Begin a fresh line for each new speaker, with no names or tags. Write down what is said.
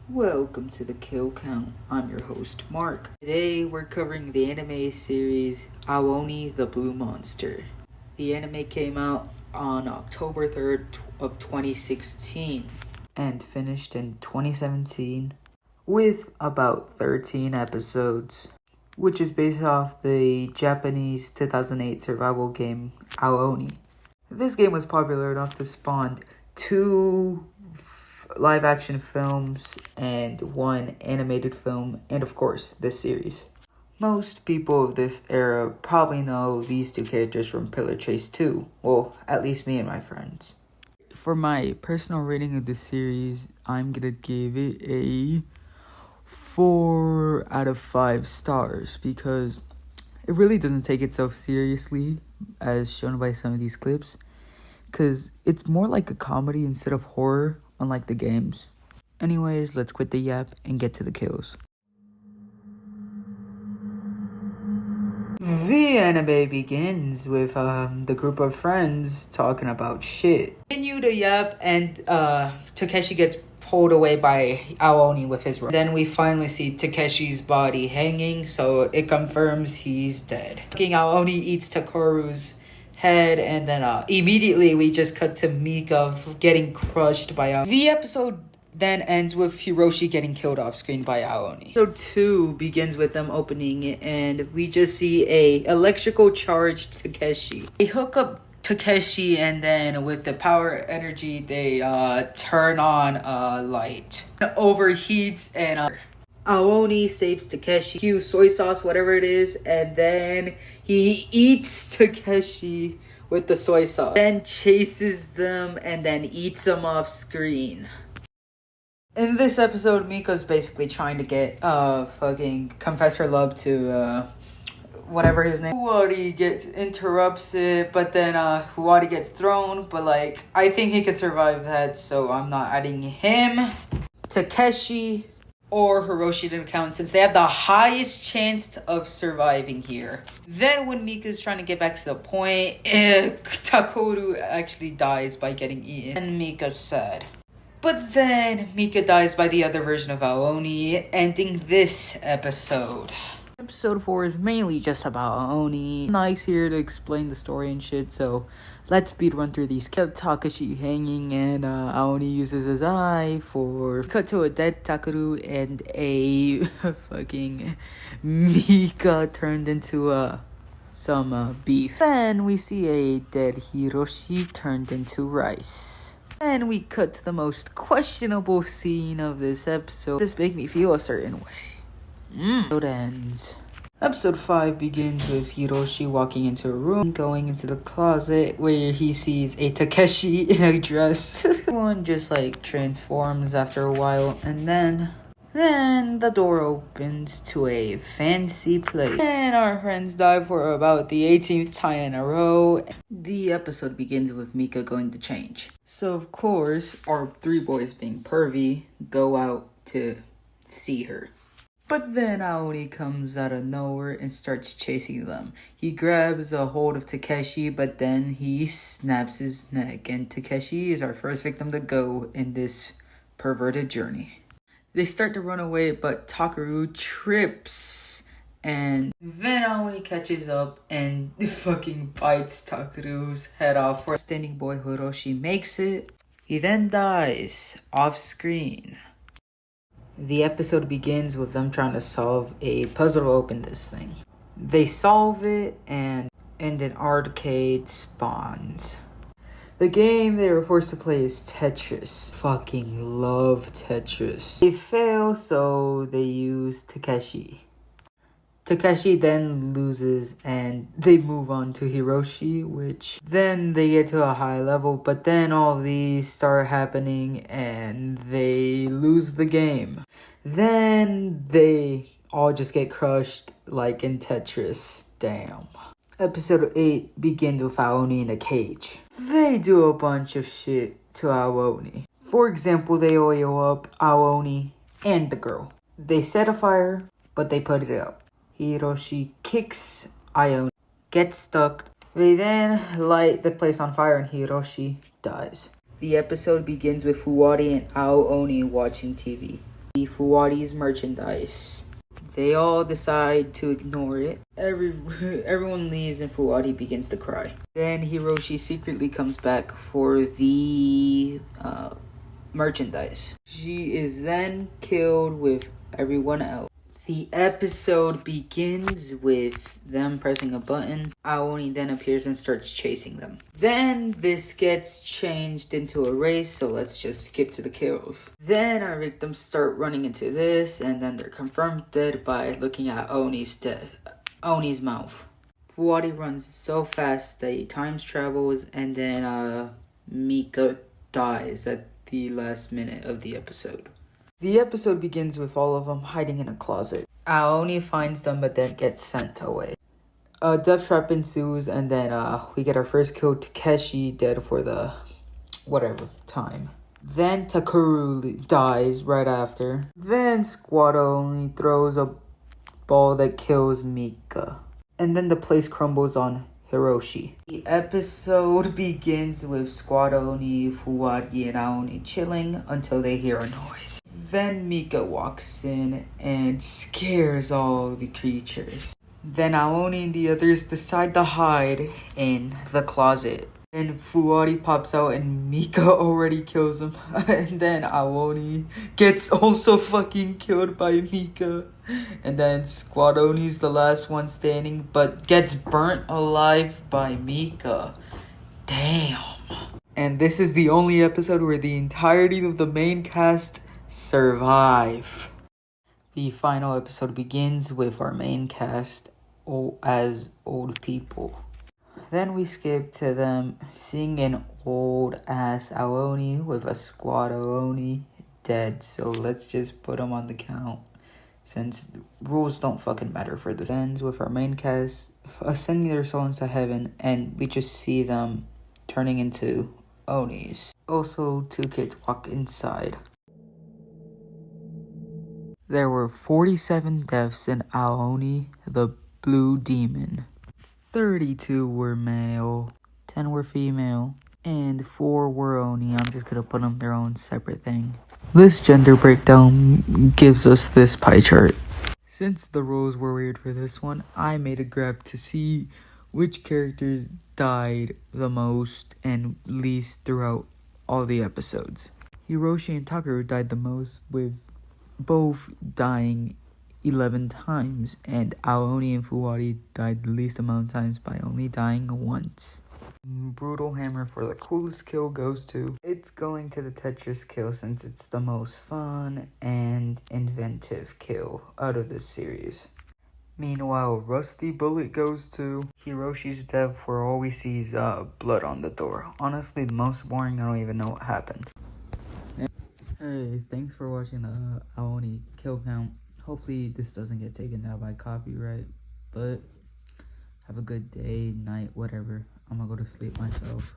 Welcome to the Kill Count. I'm your host, Mark. Today we're covering the anime series Aoni the Blue Monster. The anime came out on October 3rd of 2016 and finished in 2017 with about 13 episodes, which is based off the Japanese 2008 survival game Aoni. This game was popular enough to spawn two live action films and one animated film, and of course this series. Most people of this era probably know these two characters from Pillar Chase 2. Well, at least me and my friends. For my personal rating of this series, I'm gonna give it a 4 out of 5 stars because it really doesn't take itself seriously as shown by some of these clips, because it's more like a comedy instead of horror, unlike the games. Anyways, let's quit the yap and get to the kills. The anime begins with the group of friends talking about shit. Continue to yap, and Takeshi gets pulled away by Aoni with his rope. Then we finally see Takeshi's body hanging, so it confirms he's dead. Aoni eats Takeru's head, and then immediately we just cut to Mika getting crushed by Aoni. The episode then ends with Hiroshi getting killed off screen by Aoni. Episode 2 begins with them opening it, and we just see a electrical charged Takeshi. They hook up Takeshi, and then with the power energy they turn on a light. It overheats, and Aoni saves Takeshi, cue soy sauce, whatever it is, and then he eats Takeshi with the soy sauce. Then chases them and then eats them off screen. In this episode, Mika's basically trying to get fucking confess her love to whatever his name. Huari interrupts it, but then Huari gets thrown, but like I think he could survive that, so I'm not adding him. Takeshi or Hiroshi to account since they have the highest chance of surviving here. Then when Mika's trying to get back to the point, Takeru actually dies by getting eaten, and Mika's sad. But then Mika dies by the other version of Aoni, ending this episode. Episode 4 is mainly just about Aoni. Nike's here to explain the story and shit, so let's speed run through these. Takashi hanging, and Aoni uses his eye for cut to a dead Takeru and a fucking Mika turned into some beef. Then we see a dead Hiroshi turned into rice. And we cut to the most questionable scene of this episode. This makes me feel a certain way. Episode ends. Episode 5 begins with Hiroshi walking into a room, going into the closet where he sees a Takeshi in a dress. One just like transforms after a while, and then the door opens to a fancy place. And our friends die for about the 18th time in a row. The episode begins with Mika going to change. So of course, our 3 boys being pervy go out to see her. But then Aoni comes out of nowhere and starts chasing them. He grabs a hold of Takeshi, but then he snaps his neck. And Takeshi is our first victim to go in this perverted journey. They start to run away, but Takeru trips. And then Aoni catches up and fucking bites Takeru's head off. For standing boy Hiroshi makes it. He then dies off screen. The episode begins with them trying to solve a puzzle to open this thing. They solve it, and an arcade spawns. The game they were forced to play is Tetris. Fucking love Tetris. They fail, so they use Takeshi. Takeshi then loses, and they move on to Hiroshi, which then they get to a high level, but then all these start happening and they lose the game. Then they all just get crushed like in Tetris. Damn. Episode 8 begins with Aoni in a cage. They do a bunch of shit to Aoni. For example, they oil up Aoni and the girl. They set a fire, but they put it out. Hiroshi kicks Aoni, gets stuck. They then light the place on fire and Hiroshi dies. The episode begins with Fuwari and Aoni watching TV. Fuwadi's merchandise. They all decide to ignore it. Everyone leaves and Fuwadi begins to cry. Then Hiroshi secretly comes back for the merchandise. She is then killed with everyone else. The episode begins with them pressing a button. Aoni then appears and starts chasing them. Then this gets changed into a race, so let's just skip to the kills. Then our victims start running into this, and then they're confirmed dead by looking at Oni's mouth. Fuwadi runs so fast that he time travels, and then Mika dies at the last minute of the episode. The episode begins with all of them hiding in a closet. Aoni finds them but then gets sent away. A death trap ensues, and then we get our first kill, Takeshi dead for the whatever time. Then Takuru dies right after. Then Squad Aoni throws a ball that kills Mika. And then the place crumbles on Hiroshi. The episode begins with Squad Aoni, Fuwadi, and Aoni chilling until they hear a noise. Then Mika walks in and scares all the creatures. Then Aoni and the others decide to hide in the closet. Then Fuwadi pops out and Mika already kills him. And then Aoni gets also fucking killed by Mika. And then Squad Aoni's the last one standing but gets burnt alive by Mika. Damn. And this is the only episode where the entirety of the main cast survive. The final episode begins with our main cast as old people. Then we skip to them seeing an old ass Aoni with a Squad Aoni dead. So let's just put them on the count, since rules don't fucking matter for this. Ends with our main cast ascending their souls into heaven, and we just see them turning into Onis. Also, 2 kids walk inside. There were 47 deaths in Aoni, the Blue Demon. 32 were male, 10 were female, and 4 were Oni. I'm just gonna put them their own separate thing. This gender breakdown gives us this pie chart. Since the rules were weird for this one, I made a graph to see which characters died the most and least throughout all the episodes. Hiroshi and Takuru died the most, with both dying 11 times, and Aoni and Fuwadi died the least amount of times by only dying once. Brutal Hammer for the coolest kill goes to... It's going to the Tetris kill, since it's the most fun and inventive kill out of this series. Meanwhile, Rusty Bullet goes to Hiroshi's death, where all we see is blood on the door. Honestly, the most boring. I don't even know what happened. Hey, thanks for watching the Aoni kill count. Hopefully this doesn't get taken down by copyright, but have a good day, night, whatever. I'm gonna go to sleep myself.